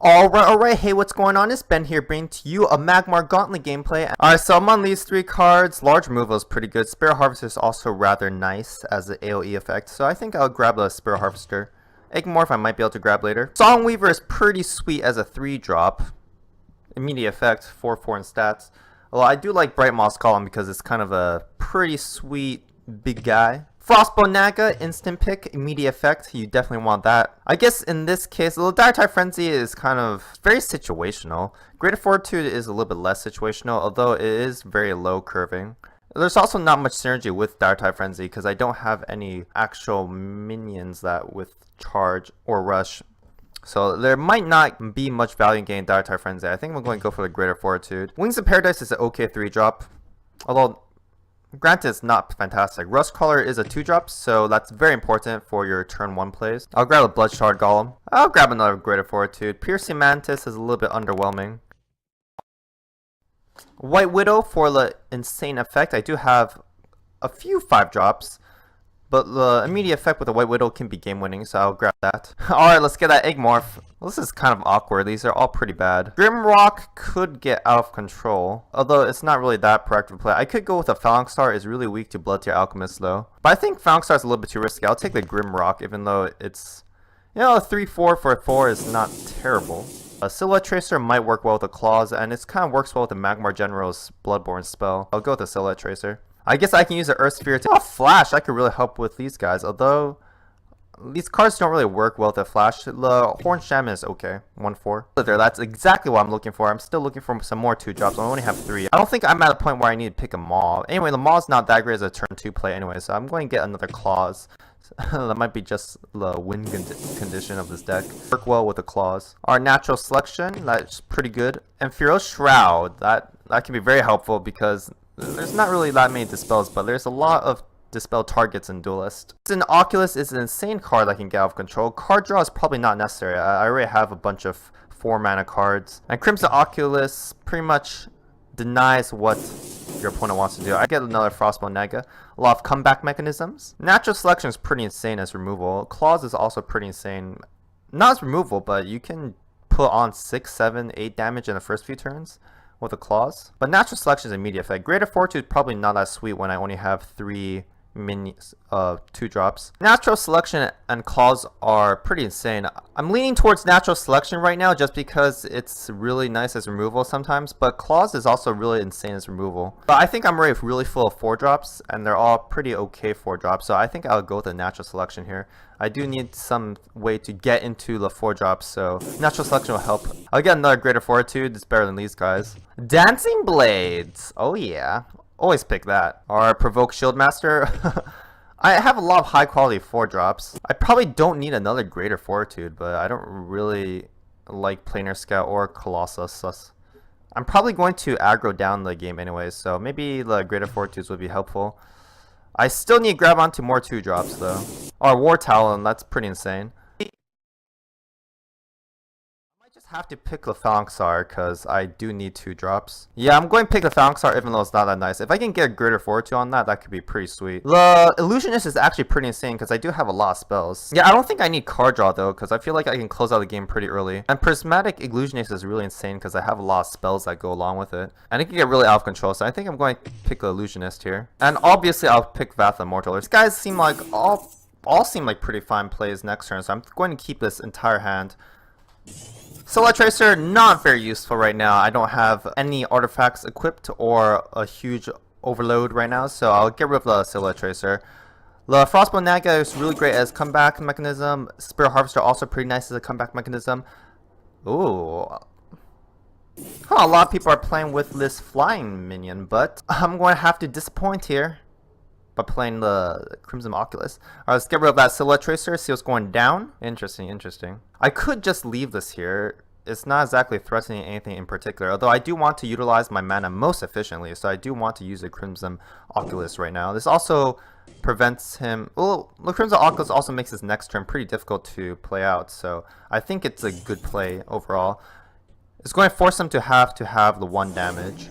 Alright, hey, what's going on? It's Ben here bringing to you a Magmar Gauntlet gameplay. Alright, so I'm on these three cards. Large removal is pretty good. Spirit Harvester is also rather nice as an AoE effect, so I think I'll grab a Spirit Harvester. Egmorph I might be able to grab later. Songweaver is pretty sweet as a 3-drop. Immediate effect, 4/4 in stats. Although I do like Bright Moss Golem because it's kind of a pretty sweet big guy. Frostbow Naga, instant pick, immediate effect, you definitely want that. I guess in this case, the Dire Type Frenzy is kind of very situational. Greater Fortitude is a little bit less situational, although it is very low curving. There's also not much synergy with Dire Type Frenzy because I don't have any actual minions that with charge or rush. So there might not be much value in getting Dire Type Frenzy. I think I'm going to go for the Greater Fortitude. Wings of Paradise is an okay 3-drop, although granted, it's not fantastic. Rust Crawler is a 2-drop, so that's very important for your turn 1 plays. I'll grab a Bloodshard Golem. I'll grab another Greater Fortitude. Piercing Mantis is a little bit underwhelming. White Widow for the insane effect. I do have a few 5-drops, but the immediate effect with the White Widow can be game winning, so I'll grab that. Alright, let's get that Egmorph. Well, this is kind of awkward. These are all pretty bad. Grimrock could get out of control, although it's not really that proactive play. I could go with a Phalanx Star. It's really weak to Blood Tier Alchemist though. But I think Phalanx Star is a little bit too risky. I'll take the Grimrock even though it's, you know, a 3/4 for a 4 is not terrible. A Silhouette Tracer might work well with the Claws, and it kind of works well with the Magmar General's Bloodborne spell. I'll go with the Silhouette Tracer. I guess I can use the Earth Sphere to Flash. That could really help with these guys, although these cards don't really work well with the Flash. The Horned Shaman is okay, 1/4. That's exactly what I'm looking for. I'm still looking for some more 2-drops. I only have 3. I don't think I'm at a point where I need to pick a Maw. Anyway, the Maw's not that great as a turn 2 play anyway, so I'm going to get another Claws. That might be just the win condition of this deck. Work well with the Claws. Our Natural Selection, that's pretty good. And Feroz Shroud, that can be very helpful because there's not really that many dispels, but there's a lot of dispel targets in Duelyst. An Oculus is an insane card that can get out of control. Card draw is probably not necessary. I already have a bunch of 4-mana cards. And Crimson Oculus pretty much denies what your opponent wants to do. I get another Frostbow Naga. A lot of comeback mechanisms. Natural Selection is pretty insane as removal. Claws is also pretty insane. Not as removal, but you can put on 6, 7, 8 damage in the first few turns with the Claws. But Natural Selection is immediate effect. Greater Fortitude is probably not that sweet when I only have 3 minions, 2-drops. Natural Selection and Claws are pretty insane. I'm leaning towards Natural Selection right now just because it's really nice as removal sometimes, but Claws is also really insane as removal. But I think I'm already really full of 4-drops, and they're all pretty okay 4-drops, so I think I'll go with the Natural Selection here. I do need some way to get into the 4-drops, so Natural Selection will help. I'll get another Greater Fortitude. It's better than these guys. Dancing Blades! Oh yeah. Always pick that. Or Provoke Shieldmaster. I have a lot of high quality 4-drops. I probably don't need another Greater Fortitude, but I don't really like Planar Scout or Colossus. I'm probably going to aggro down the game anyway, so maybe the Greater Fortitudes would be helpful. I still need to grab onto more 2-drops though. Or War Talon, that's pretty insane. Have to pick the Phalanx Star because I do need 2-drops. Yeah, I'm going to pick the Phalanx Star even though it's not that nice. If I can get a Greater Fortitude on that, that could be pretty sweet. The Illusionist is actually pretty insane because I do have a lot of spells. Yeah, I don't think I need card draw though because I feel like I can close out the game pretty early. And Prismatic Illusionist is really insane because I have a lot of spells that go along with it. And it can get really out of control, so I think I'm going to pick the Illusionist here. And obviously I'll pick Wrath of Mortal. These guys seem like all seem like pretty fine plays next turn, so I'm going to keep this entire hand. Silhouette Tracer, not very useful right now. I don't have any artifacts equipped or a huge overload right now, so I'll get rid of the Silhouette Tracer. The Frostbow Naga is really great as comeback mechanism. Spirit Harvester also pretty nice as a comeback mechanism. Ooh. A lot of people are playing with this flying minion, but I'm going to have to disappoint here by playing the Crimson Oculus. Alright, let's get rid of that Silhouette Tracer, see what's going down. Interesting, interesting. I could just leave this here. It's not exactly threatening anything in particular, although I do want to utilize my mana most efficiently, so I do want to use the Crimson Oculus right now. This also prevents him... Well, the Crimson Oculus also makes his next turn pretty difficult to play out, so I think it's a good play overall. It's going to force him to have the 1 damage.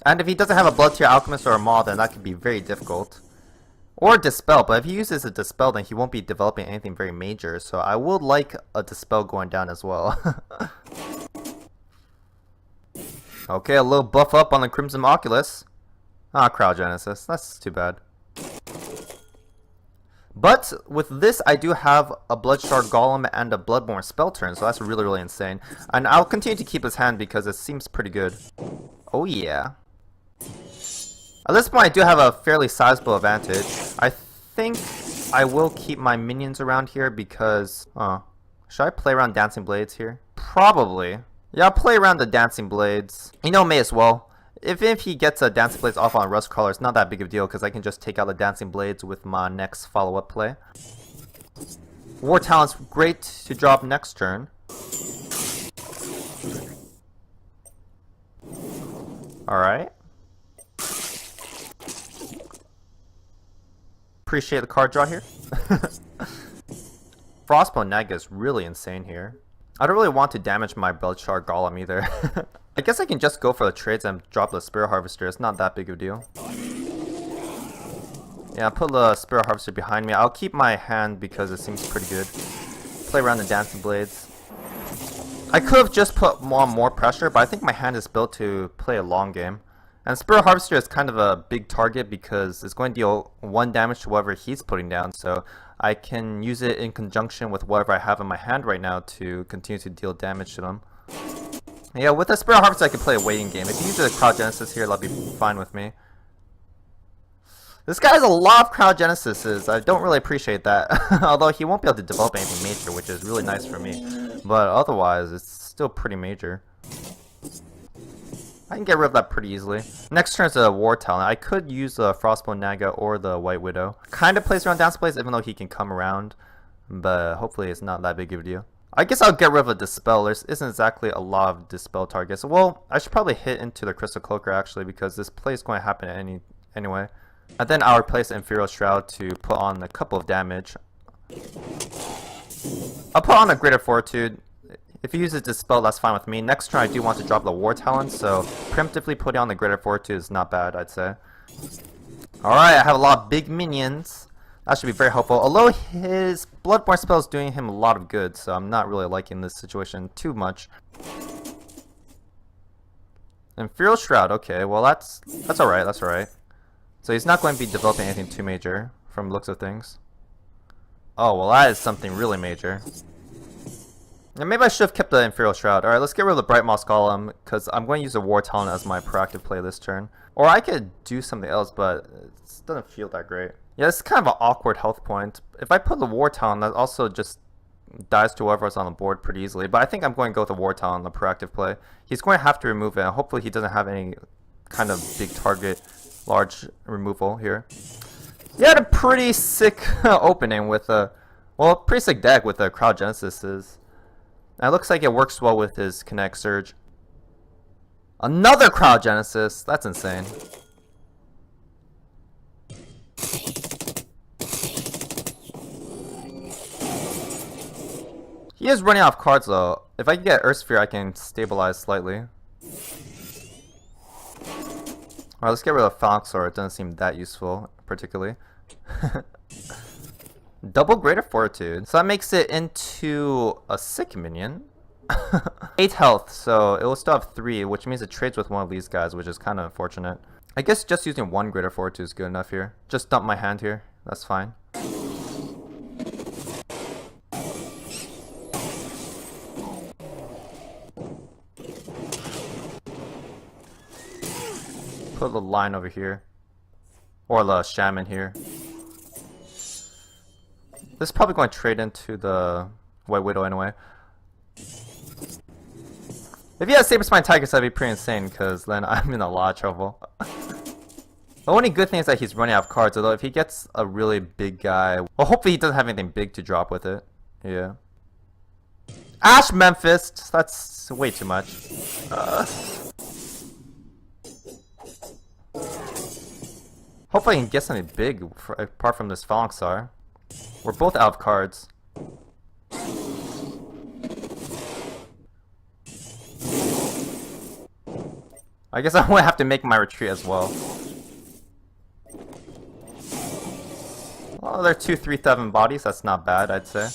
And if he doesn't have a Blood Tier Alchemist or a Maw, then that could be very difficult. Or Dispel, but if he uses a Dispel, then he won't be developing anything very major, so I would like a Dispel going down as well. Okay, a little buff up on the Crimson Oculus. Ah, Cryogenesis. That's too bad. But with this, I do have a Bloodshard Golem and a Bloodborne spell turn, so that's really, really insane. And I'll continue to keep his hand because it seems pretty good. Oh yeah. At this point, I do have a fairly sizable advantage. I think I will keep my minions around here because... should I play around Dancing Blades here? Probably. Yeah, I'll play around the Dancing Blades. You know, may as well. If he gets a Dancing Blades off on Rust Crawler, it's not that big of a deal because I can just take out the Dancing Blades with my next follow-up play. War Talent's great to drop next turn. Alright. Appreciate the card draw here. Frostbone Naga is really insane here. I don't really want to damage my Bloodshard Golem either. I guess I can just go for the trades and drop the Spirit Harvester. It's not that big of a deal. Yeah, I'll put the Spirit Harvester behind me. I'll keep my hand because it seems pretty good. Play around the Dancing Blades. I could have just put on more pressure, but I think my hand is built to play a long game. And Spirit Harvester is kind of a big target because it's going to deal 1 damage to whatever he's putting down, so I can use it in conjunction with whatever I have in my hand right now to continue to deal damage to them. Yeah, with the Spirit Harvester I can play a waiting game. If he uses a Cryogenesis here, that'll be fine with me. This guy has a lot of Cryogenises. I don't really appreciate that. Although he won't be able to develop anything major, which is really nice for me. But otherwise, it's still pretty major. I can get rid of that pretty easily. Next turn is a War Talent. I could use the Frostbone Naga or the White Widow. Kind of plays around Dance Plays, even though he can come around. But hopefully it's not that big of a deal. I guess I'll get rid of a Dispel. There isn't exactly a lot of Dispel targets. Well, I should probably hit into the Crystal Cloaker actually, because this play is going to happen anyway. And then I'll replace Imperial Shroud to put on a couple of damage. I'll put on a Greater Fortitude. If he uses Dispel, that's fine with me. Next turn I do want to drop the War Talent, so preemptively putting on the Greater Fortitude is not bad, I'd say. Alright, I have a lot of big minions. That should be very helpful. Although his Bloodborne spell is doing him a lot of good, so I'm not really liking this situation too much. Imperial Shroud, okay, well that's alright, that's alright. So he's not going to be developing anything too major, from the looks of things. Oh, well that is something really major. And maybe I should have kept the Imperial Shroud. Alright, let's get rid of the Bright Moss Golem, because I'm going to use a War Talent as my proactive play this turn. Or I could do something else, but it doesn't feel that great. Yeah, it's kind of an awkward health point. If I put the War Talent, that also just dies to whoever's on the board pretty easily. But I think I'm going to go with the War Talent on the proactive play. He's going to have to remove it, and hopefully he doesn't have any kind of big target, large removal here. He had a pretty sick opening with a, well, pretty sick deck with the Cryogenesis. And it looks like it works well with his Kinetic Surge. Another Cryogenesis! That's insane. He is running out of cards though. If I can get Earth Sphere, I can stabilize slightly. Alright, let's get rid of Phalanxor. It doesn't seem that useful, particularly. Double Greater Fortitude. So that makes it into a sick minion. 8 health, so it will still have 3, which means it trades with one of these guys, which is kind of unfortunate. I guess just using 1 Greater Fortitude is good enough here. Just dump my hand here. That's fine. Put the line over here. Or the Shaman here. This is probably going to trade into the White Widow anyway. If he has Saber Spine Tigers, that'd be pretty insane, because then I'm in a lot of trouble. The only good thing is that he's running out of cards, although if he gets a really big guy... Well, hopefully he doesn't have anything big to drop with it. Yeah. Ash Memphis! That's way too much. Hopefully I can get something big, apart from this Phalanxar. We're both out of cards. I guess I might have to make my retreat as well. Oh, they're 2-3-7 bodies. That's not bad, I'd say.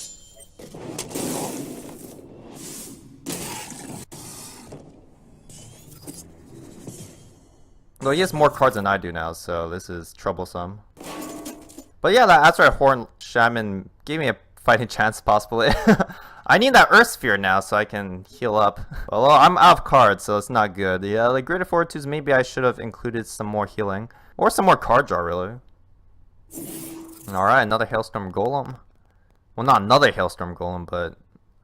Though he has more cards than I do now, so this is troublesome. But yeah, that Azure Horn Shaman gave me a fighting chance, possibly. I need that Earth Sphere now so I can heal up. Well, I'm out of cards, so it's not good. Yeah, like Greater Fortitudes, maybe I should have included some more healing. Or some more card draw, really. Alright, another Hailstorm Golem. Well, not another Hailstorm Golem, but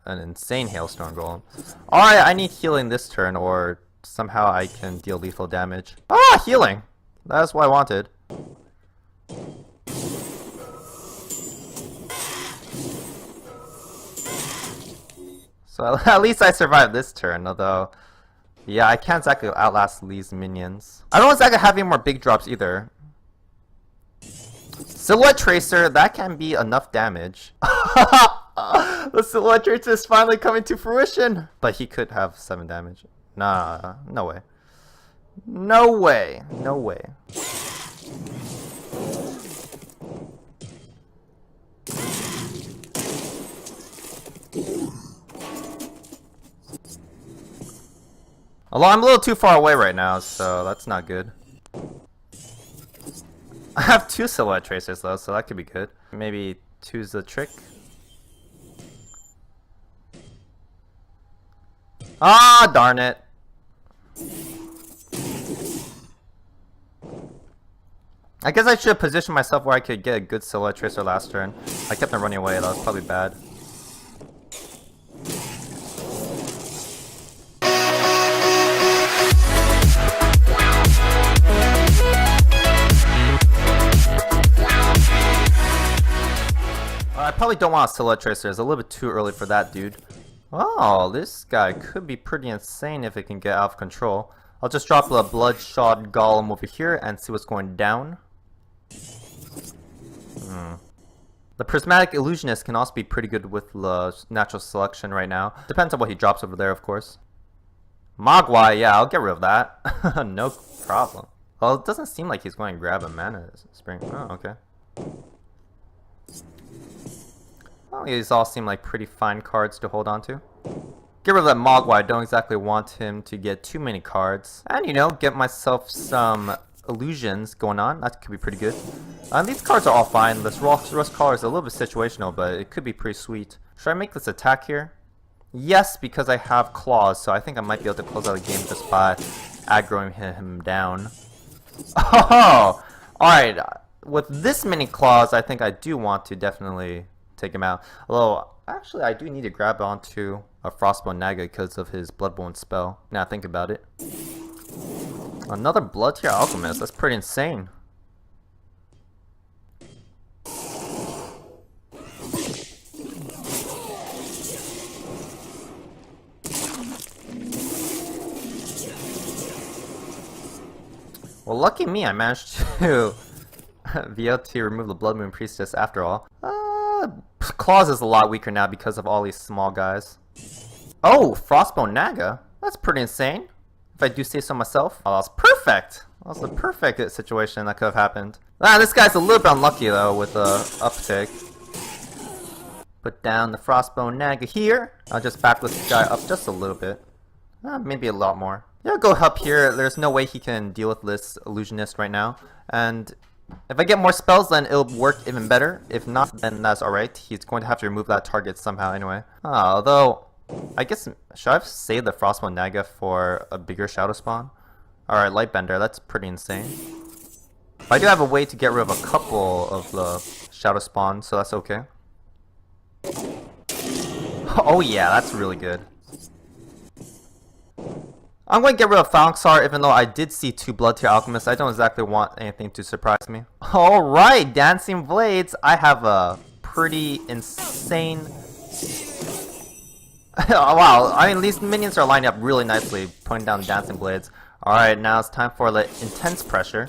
an insane Hailstorm Golem. Alright, I need healing this turn, or somehow I can deal lethal damage. Ah, healing! That's what I wanted. So at least I survived this turn, although... Yeah, I can't exactly outlast Lee's minions. I don't exactly have any more big drops either. Silhouette Tracer, that can be enough damage. The Silhouette Tracer is finally coming to fruition! But he could have 7 damage. Nah, no way. No way. No way. Although I'm a little too far away right now, so that's not good. I have 2 Silhouette Tracers though, so that could be good. Maybe 2's the trick. Ah, darn it. I guess I should have positioned myself where I could get a good Silhouette Tracer last turn. I kept on running away, that was probably bad. I probably don't want a Silhouette Tracer, it's a little bit too early for that, dude. Oh, this guy could be pretty insane if it can get out of control. I'll just drop a Bloodshot Golem over here and see what's going down. The Prismatic Illusionist can also be pretty good with the natural selection right now. Depends on what he drops over there, of course. Mogwai, yeah, I'll get rid of that. No problem. Well, it doesn't seem like he's going to grab a Mana Spring. Oh, okay. Well, these all seem like pretty fine cards to hold on to. Get rid of that Mogwai, I don't exactly want him to get too many cards. And, you know, get myself some illusions going on. That could be pretty good. These cards are all fine. This Rust Collar is a little bit situational, but it could be pretty sweet. Should I make this attack here? Yes, because I have claws, so I think I might be able to close out the game just by aggroing him down. Oh! Alright, with this many claws, I think I do want to definitely take him out. Although, actually, I do need to grab onto a Frostbone Naga because of his Bloodborne spell. Now I think about it. Another Blood Tier Alchemist, that's pretty insane. Well, lucky me, I managed to be able to remove the Blood Moon Priestess after all. Claws is a lot weaker now because of all these small guys. Oh, Frostbone Naga? That's pretty insane, if I do say so myself. Oh, that's perfect! That was the perfect situation that could have happened. This guy's a little bit unlucky though with the uptick. Put down the Frostbone Naga here. I'll just back this guy up just a little bit. Maybe a lot more. Yeah, go up here. There's no way he can deal with this Illusionist right now. And if I get more spells, then it'll work even better. If not, then that's alright. He's going to have to remove that target somehow anyway. Although, I guess, should I have saved the Frostbone Naga for a bigger Shadow Spawn? Alright, Lightbender, that's pretty insane. But I do have a way to get rid of a couple of the Shadow Spawn, so that's okay. Oh yeah, that's really good. I'm going to get rid of Falxar, even though I did see 2 Blood Tier Alchemists. I don't exactly want anything to surprise me. Alright, Dancing Blades. I have a pretty insane... Wow, I mean, these minions are lining up really nicely, putting down Dancing Blades. Alright, now it's time for the Intense Pressure.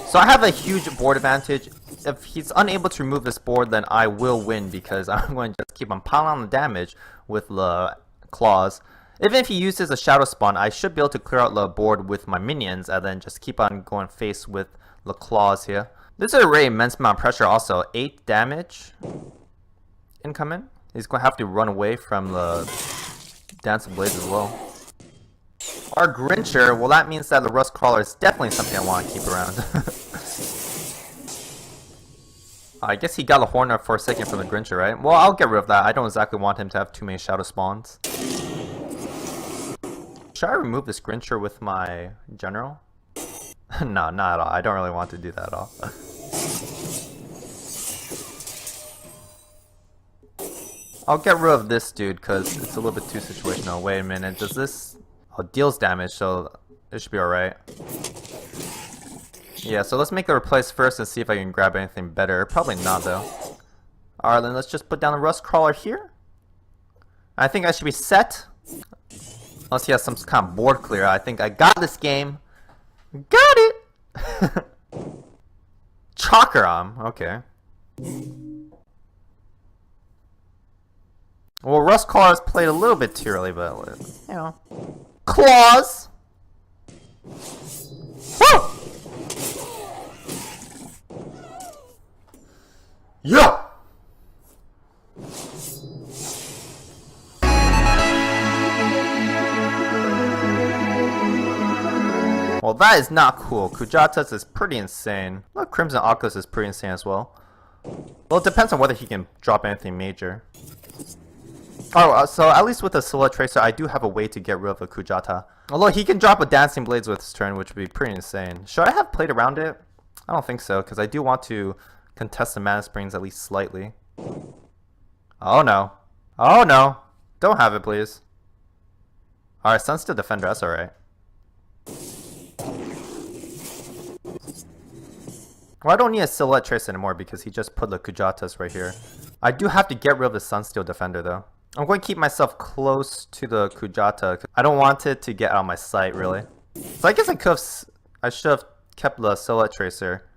So I have a huge board advantage. If he's unable to remove this board, then I will win, because I'm going to just keep on piling on the damage with the claws. Even if he uses a Shadow Spawn, I should be able to clear out the board with my minions and then just keep on going face with the claws here. This is already immense amount of pressure also. 8 damage incoming. He's going to have to run away from the Dancing Blades as well. Our Grincher, well that means that the Rust Crawler is definitely something I want to keep around. I guess he got a Horner for a second from the Grincher, right? Well, I'll get rid of that. I don't exactly want him to have too many Shadow Spawns. Should I remove this Grincher with my General? No, not at all. I don't really want to do that at all. I'll get rid of this dude because it's a little bit too situational. Wait a minute, does this... Oh, deals damage, so it should be alright. Yeah, so let's make the replace first and see if I can grab anything better. Probably not, though. Alright, then let's just put down the Rust Crawler here. I think I should be set. Unless he has some kind of board clear. I think I got this game. Got it! Chakaram, okay. Well, Rust Crawler's played a little bit too early, but, you know. Claws! Woo! Yeah! Well, that is not cool. Kujatas is pretty insane. Well, Crimson Oculus is pretty insane as well. Well, it depends on whether he can drop anything major. Oh, so at least with the Silhouette Tracer, I do have a way to get rid of a Kujata. Although he can drop a Dancing Blades with his turn, which would be pretty insane. Should I have played around it? I don't think so, because I do want to contest the Mana Springs at least slightly. Oh no. Oh no. Don't have it, please. Alright, Sunsteel Defender, that's alright. Well, I don't need a Silhouette Tracer anymore because he just put the Kujatas right here. I do have to get rid of the Sunsteel Defender though. I'm going to keep myself close to the Kujata. I don't want it to get out of my sight, really. So I guess I should have kept the Silhouette Tracer.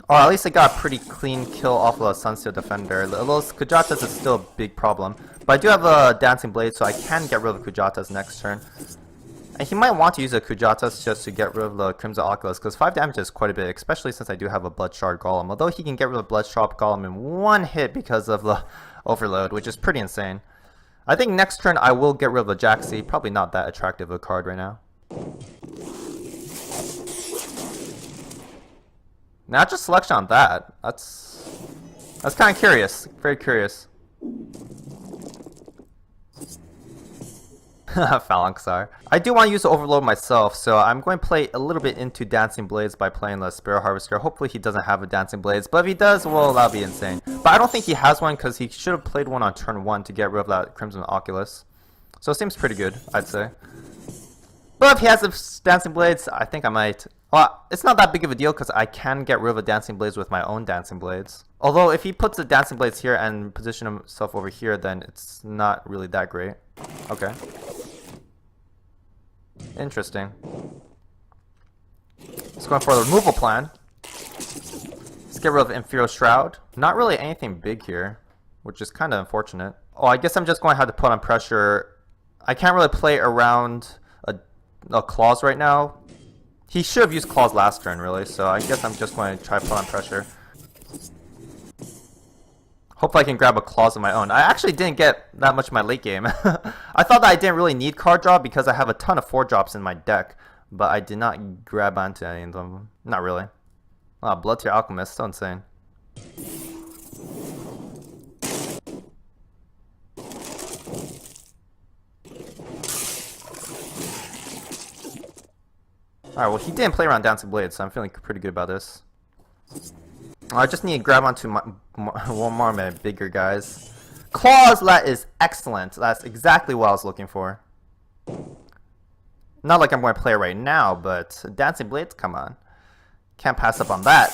Or at least I got a pretty clean kill off of the Sunsteel Defender. Those Kujatas is still a big problem. But I do have a Dancing Blade, so I can get rid of the Kujatas next turn. And he might want to use a Kujatas just to get rid of the Crimson Oculus, because 5 damage is quite a bit, especially since I do have a Blood Shard Golem. Although he can get rid of Blood Shard Golem in one hit because of the Overload, which is pretty insane. I think next turn I will get rid of the Jaxi. Probably not that attractive a card right now. Now just selection on that. That's kind of curious. Very curious. Phalanxar. I do want to use the Overload myself, so I'm going to play a little bit into Dancing Blades by playing the Sparrow Harvester. Hopefully he doesn't have a Dancing Blades, but if he does, well, that'll be insane. But I don't think he has one because he should have played one on turn 1 to get rid of that Crimson Oculus. So it seems pretty good, I'd say. But if he has the Dancing Blades, I think I might... Well, it's not that big of a deal because I can get rid of the Dancing Blades with my own Dancing Blades. Although if he puts the Dancing Blades here and position himself over here, then it's not really that great. Okay. Interesting. Let's go for the removal plan. Let's get rid of Inferior Shroud. Not really anything big here, which is kind of unfortunate. Oh, I guess I'm just going to have to put on pressure. I can't really play around a Claws right now. He should have used Claws last turn, really, so I guess I'm just going to try to put on pressure. Hopefully I can grab a Claws of my own. I actually didn't get that much in my late game. I thought that I didn't really need card draw because I have a ton of 4-drops in my deck, but I did not grab onto any of them. Not really. Wow, Blood Tier Alchemist, so insane. Alright, well he didn't play around Dancing Blade, so I'm feeling pretty good about this. I just need to grab onto one more of my bigger guys. Claws, that is excellent. That's exactly what I was looking for. Not like I'm going to play it right now, but Dancing Blades, come on. Can't pass up on that.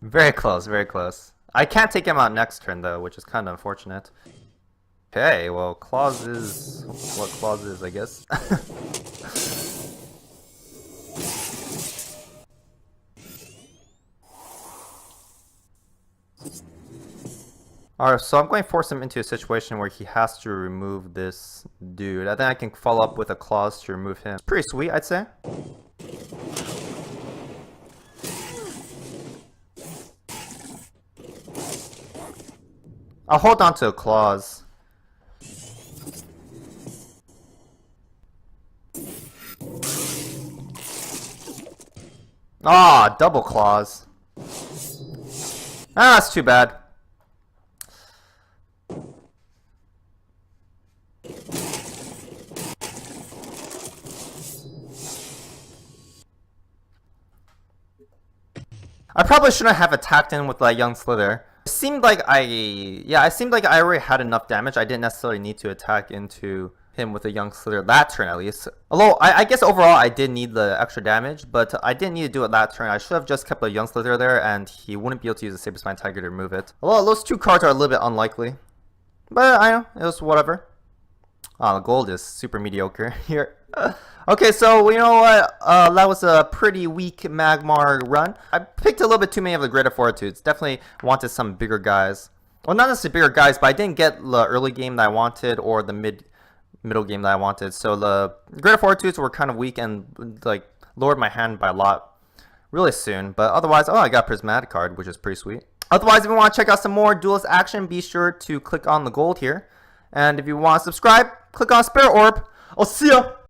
Very close, very close. I can't take him out next turn though, which is kind of unfortunate. Okay, well, Claws is what Claws is, I guess. Alright, so I'm going to force him into a situation where he has to remove this dude. I think I can follow up with a clause to remove him. It's pretty sweet, I'd say. I'll hold on to a clause. Ah, double claws. Ah, that's too bad. I probably shouldn't have attacked him with that young Slither. It seemed like it seemed like I already had enough damage. I didn't necessarily need to attack into him with a young Slither that turn at least. Although I guess overall I did need the extra damage, but I didn't need to do it that turn. I should have just kept a young Slither there, and he wouldn't be able to use a Saber Spine Tiger to remove it. Although those two cards are a little bit unlikely, but I know it was whatever. Oh, the gold is super mediocre here. Okay, so you know what? That was a pretty weak Magmar run. I picked a little bit too many of the Greater Fortitudes. Definitely wanted some bigger guys. Well, not necessarily bigger guys, but I didn't get the early game that I wanted or the middle game that I wanted. So the Greater Fortitudes were kind of weak and like lowered my hand by a lot really soon. But otherwise, oh, I got a Prismatic card, which is pretty sweet. Otherwise, if you want to check out some more Duelyst action, be sure to click on the gold here. And if you want to subscribe, click on Spirit Orb. I'll see ya!